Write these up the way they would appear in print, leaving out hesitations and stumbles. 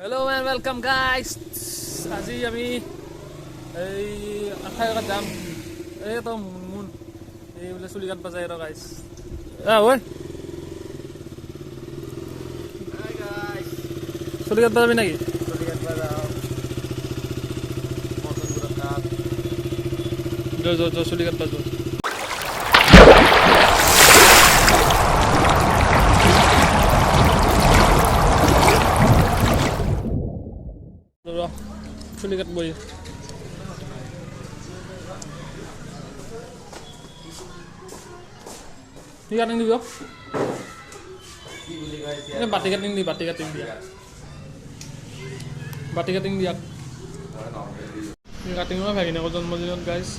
Hello man welcome guys আজি আমি এই আঠাইকাত যাম এই তো মুন এই বলে চুলি কাটবা যায় ৰ গাইস ওই হাই গাইস চুলি কাটবা যাবি নাকি চুলি কাটবা যাও মটন পুরা কাট जो চুলি কাটবা যাও চুলি কাটব কি কাটিং দিব বাটি কাটিং দি বাটি কাটিং দিয়া কাটিং ভাগিনে জন্মদিনত গাইজ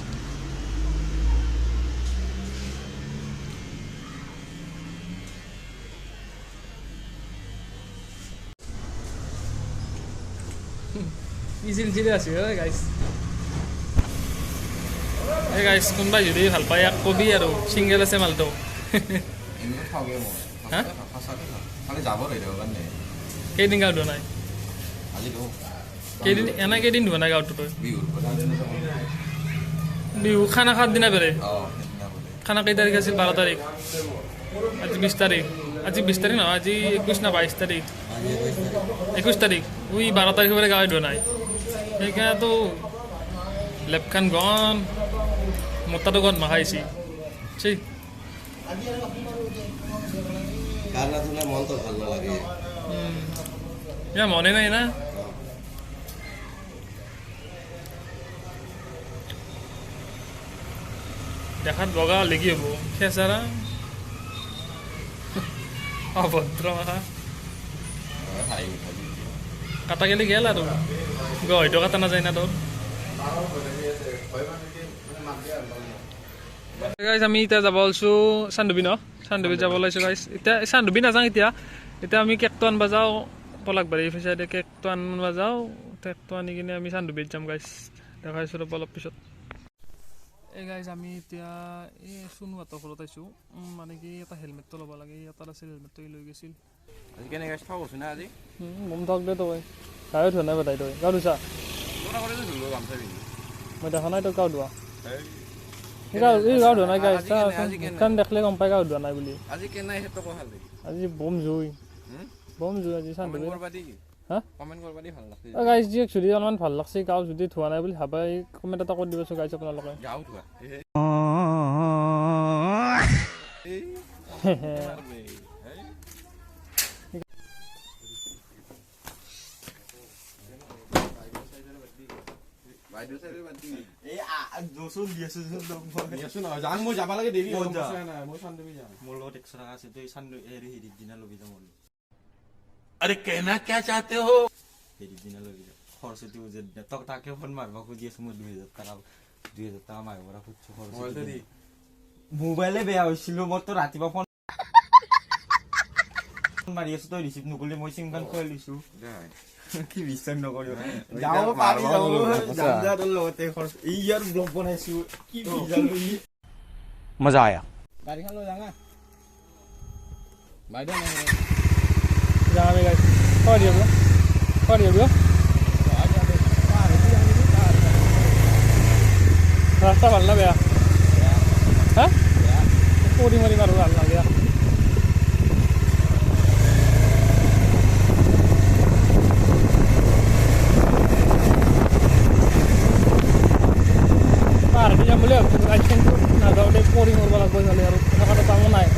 ইজিল আছে গাইজ গাইজ কোনোবাই যদি ভাল পায় ইয়াক কবি আৰু চিংগেল আছে মালটো কেইদিন গাঁও ধোৱা নাই কেইদিন ধোৱা নাই গাঁৱটো তই বিহু খানা খাত দিনা বেৰে খানা কেই তাৰিখ আছিল 12 তাৰিখ আজি 20 তাৰিখ আজি 20 তাৰিখ নহয় আজি 21 না 22 তাৰিখ 21 তাৰিখ ওই 12 তাৰিখ বেৰে গাঁৱে ধোৱা নাই সেইকাৰণেতো লেপখান গন মোটাটো গন মাখাইছি সেই মনে নাই না দেখাত বগা লেগি হব খেচাৰা অভদ্ৰ মাথা কাটা গেলি গেল আৰু হয়তো কাটা নাযায় না তোৰ গাইজ আমি এতিয়া যাব ওলাইছোঁ চান্দুবি চান্দুবিত যাব ওলাইছোঁ গাইজ এতিয়া চান্দুবি নাযাওঁ এতিয়া আমি কেকটো আনবা যাওঁ পলাকবাৰী চাইডে কেকটো আনবা যাওঁ কেকটো আনি কিনে আমি চান্দুবিত যাম গাইজ দেখাইছোঁ অলপ পিছত এই গাইজ আমি এতিয়া এই চুনুহঁতৰ ঘৰত আহিছোঁ মানে কি এটা হেলমেটটো ল'ব লাগে এটা আছিল হেলমেটটো লৈ গৈছিল আজি কেনে গাইছ থাক কৈছো না আজি গম থাক দে তই গাঁৱে ধোৱা নাই বাদাই তই গাঁও ধুইছা মই দেখা নাই তই গাঁও ধোৱা গাঁও ধোৱা নাই গাইজ দেখিলে গম পাই গাঁও ধোৱা নাই বুলি আজি কেনে আজি বম জুই আজি চান্দুবি হা কমেন্ট কৰবা দি ভাল লাগছে গাইজ যি একচুৱেলি অলপমান ভাল লাগছে গাঁও যদি ধোৱা নাই বুলি ভাবা কমেণ্ট এটা কৰি দিবচোন গাইজ আপোনালোকে গাঁও ধোৱা মই যাবা লাগে দেৰি মই চান্দুবি যাম মোৰ লগত 100 টাকা আছে তই চান্দু হেৰি দিনা লবি যাম अरे कहना क्या चाहते हो हेरी दिना लगी खरसती उजे तक ताके फोन मारबा खुजी आछो মই 2000 টাকা মাৰিবৰা খুজছো খৰচতি মোবাইলে বেয়া হৈছিল মই তো ৰাতিবা ফোন মাৰি আছো তই ৰিসিভ নকলি মই সিম গান কই লিছো কি বিশ্বাস নকৰিও যাও পাৰি যাও জানজাতৰ লগতে খৰচ ইয়াৰ ব্লগ বনাইছো কি বিজালো ই মজা আয়া গাড়ীখন লৈ যাঙা বাইদা নাই যাবে গাইজ কয় দিব ৰাস্তা ভাল না বেয়া হা পৰি মাৰি মাৰো ভাল লাগে পাহাৰটো যাম বুলি ভাবিছিলোঁ গাইজ কিন্তু নাযাওঁতে পৰি মৰিব লাগিব চালে আৰু এনেকুৱাটো কামো নাই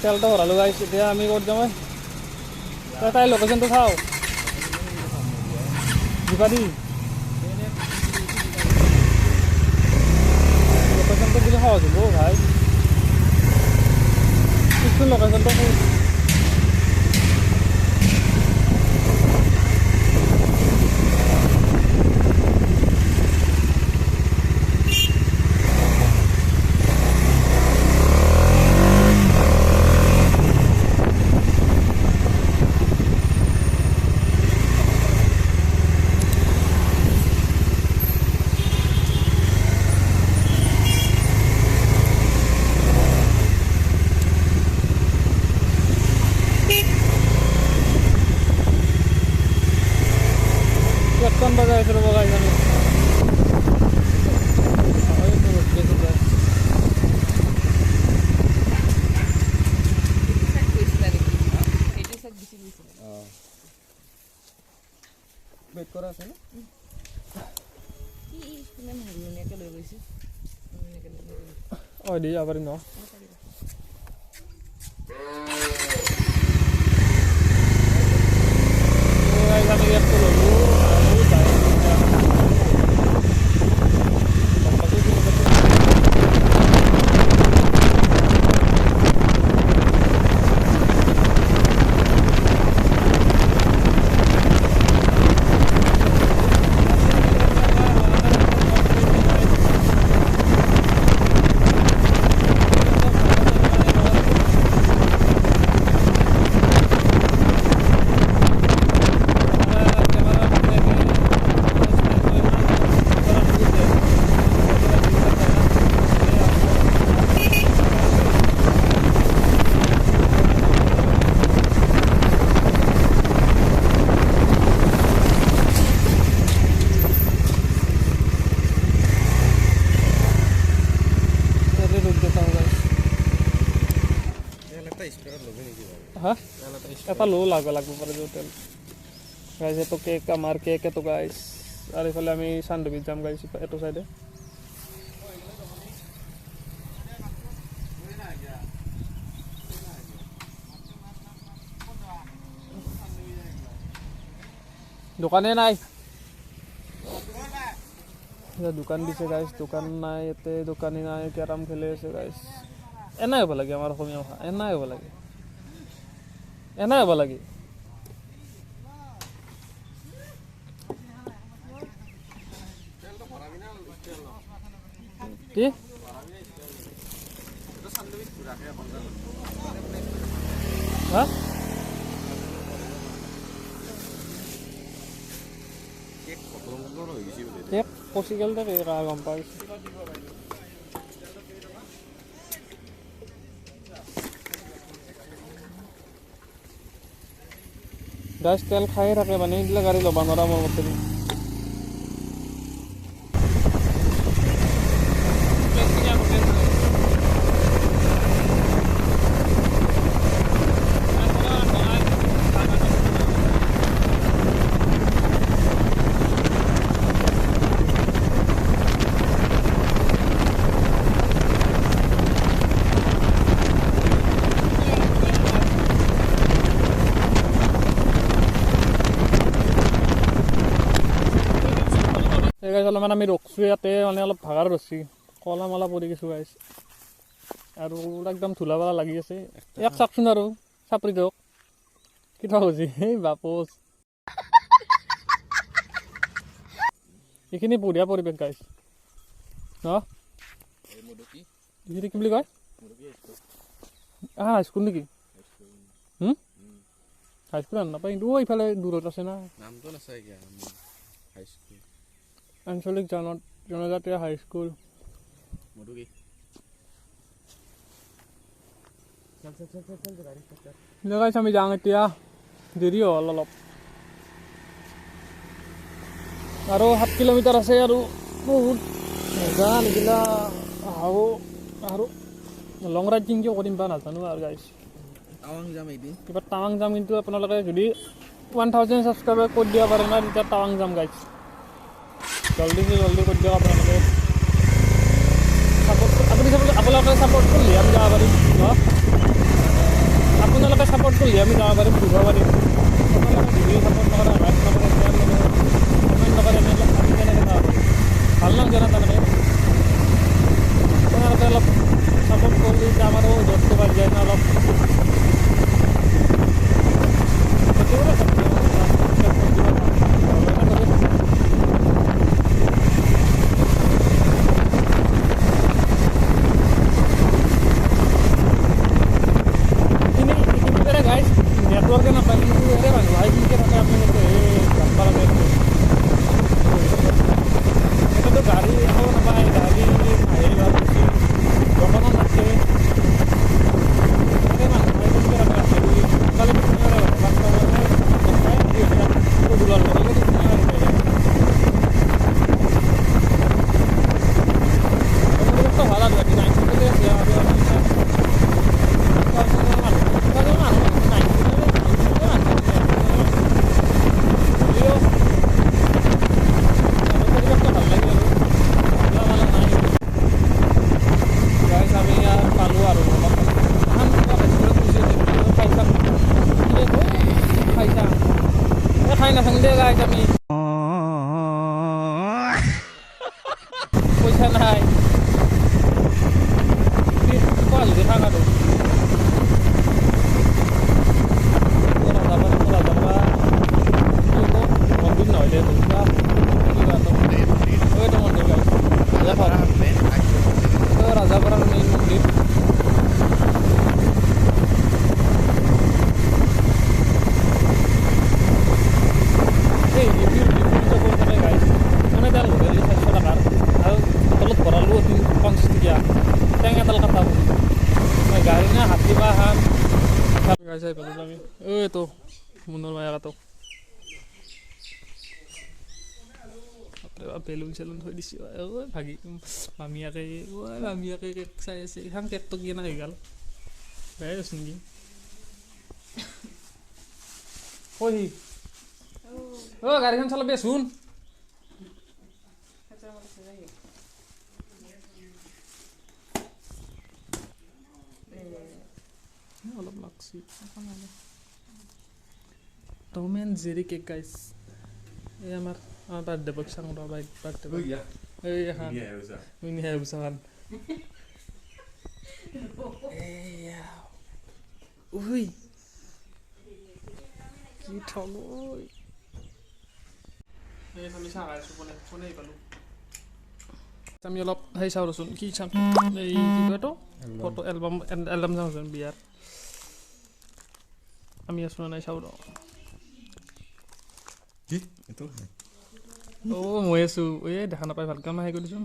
তেলটো ভৰালোঁ গাইছ এতিয়া আমি ক'ত যাম তাই লোকেশ্যনটো চাওঁ দিবা দি লোকেশ্যনটো দিলে সহজ হ'ব ভাই পিছটো লোকেশ্যনটো बघा इकडे बघायचं मी বেট কৰা আছে অ দি যাব পাৰিম ন আমি ইয়াত ল'লো हाँ এটা লো লাগব পাৰে হোটেল গাইজ এটো কেক আমাৰ কেক এটো গাইজ আৰু ইফালে আমি চান্দুবিত যাম গাইজ এটো সাইডে দোকানে নাই দোকান দিছে গাইজ দোকান নাই এতে দোকানী নাই কেৰাম খেলে আছে গাইজ এনাই হ'ব লাগে আমাৰ অসমীয়া ভাষা এনাই হ'ব লাগে এনাই হ'ব লাগে কি হা কেক পচি গেল দে গম পাইছোঁ গাছ তেল খাই থাকে মানে এইবিলাক গাড়ী ল'ব নোৱাৰা মোৰ মতে অলপমান আমি ৰখছোঁ ইয়াতে মানে অলপ ভাগাৰ ৰখছি কলা মলা পৰি গৈছোঁ গাইছ আৰু একদম ধূলা বালা লাগি আছে এক চাওকচোন আৰু চাপৰি দিয়ক কিবা হৈছে এই বাপচ এইখিনি বঢ়িয়া পৰিৱেশ গাইছ ন এইখিনি কি বুলি কয় হাইস্কুল নেকি হাইস্কুল নাপায় কিন্তু ইফালে দূৰত আছে না নামটো নাচাই হাইস্কুল আঞ্চলিক জনজাতীয় হাইস্কুল গাইছ আমি যাওঁ এতিয়া দেৰি হ'ল অলপ আৰু 7 কিলোমিটাৰ আছে আৰু বহুত মজা নিদিলা আৰু লং ৰাইডিং কিয় কৰিম বা নাজানো আৰু গাইছ টাৱাং যাম এদিন কিবা টাৱাং যাম কিন্তু আপোনালোকে যদি 1000 ছাবস্ক্ৰাইবাৰ কৰি দিব পাৰে না তেতিয়া টাৱাং যাম গাইছ জলদি কৰি দিয়ক আপোনালোকে আপুনি আপোনালোকে ছাপোৰ্ট কৰিলে আমি যাব পাৰিম ন সাপোর্ট করলে আমি যাওয়া পারি ঘুরবা পারি ভিডিও সাপোর্ট নকরা লাইক নকরে শেয়ার নকরে কমেন্ট নকরে আমি অলপ আমি কেনেকৈ যাওয়া পারি ভাল নালাগে না তাৰমানে আপোনালোকে অলপ সাপোর্ট করলে যে আমারও ধরতে পারি যায় না অলপ नेटवर्क ना पाहिजे अरे भाई के रखा आपने तो लंबा लगा এটা তো গাড়ি এখন পাই গাড়ি আহে বা কিছু দোকান আছে আরে না ভাই কে রাখা আছে কালে কিনে রাখা বাস্তব মানে কোথায় দিয়ে দিলাম পুরো গুলো লাগে কিনে রাখা এটা তো ভালো লাগে না এটা দিয়ে খাই না থাকলে গাইজ আমি পয়সা নাই কল দিয়ে থাকা তো মন্দির নয় রে ওইটা মন্দির রাজাপাড়ার মেইন মন্দির গাড়ি না হাতি বাহান গাইছে পালো আমি ওই তো মুন্নর মায়া তো বেলুন চেলুন থৈ দিছো ওই ভাগি মামিয়াকে কেক চাই আছে এখন কেকটো কিনা হৈ গ'ল বেয়া আছে নেকি ঐ ও গাড়ীখন চলাবি চোন অলপ লাগছি টম এণ্ড জেৰি কেক গাইছ এই আমাৰ বাৰ্থডে বক্স চাওঁ ৰ বাৰ্থডে এই এখন মিনি হেউচাখান উই কি ঠগ আমি চাহ খাইছোঁ ফোনে পালোঁ আমি অলপ সেই চাওঁ ৰচোন কি চাম এই কি কয় তো ফটো এলবাম চাওঁচোন বিয়াৰ আমি আছো নাই চাওঁ ৰ অ' মই আছো এই দেখা নাপাই ভালকৈ মই হেৰি কৰি দিছোন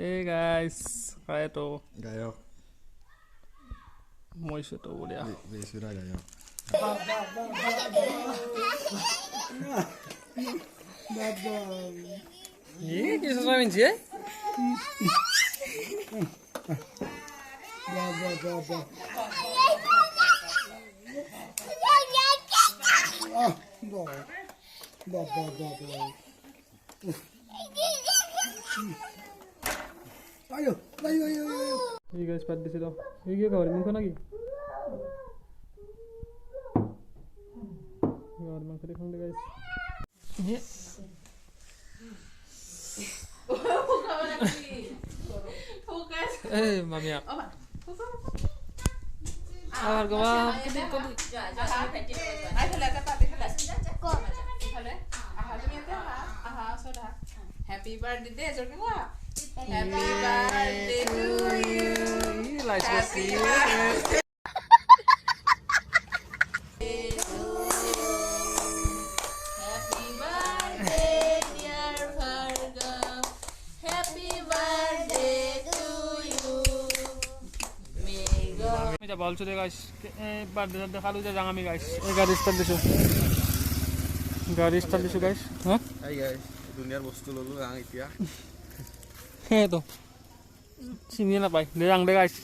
এই গাইছ কাইতো গায়ক মইছো তো বঢ়িয়া বেচুৰা গায়ক এই কি চাই মিনছি এই গাইছ পাত দিছিল এই কি গাহৰি মাংস নাকি গাহৰি মাংস দেখাম দে গাইছ এই মামিয়া আর গোবা Happy birthday, Jordan. Happy birthday to you. Like to see you. Happy birthday, dear Virgo. Happy birthday to you. May God. আমি যা বলছো দে গাইস বার্থডে দেখালু যা যাং আমি গাইস এই গাড়ি স্টার্ট দিছো গাইস হ্যাঁ হাই গাইস দুনিয়ার বস্তু ললো আং এতিয়া হে তো চিনি না পাই দে যাং দে গাইস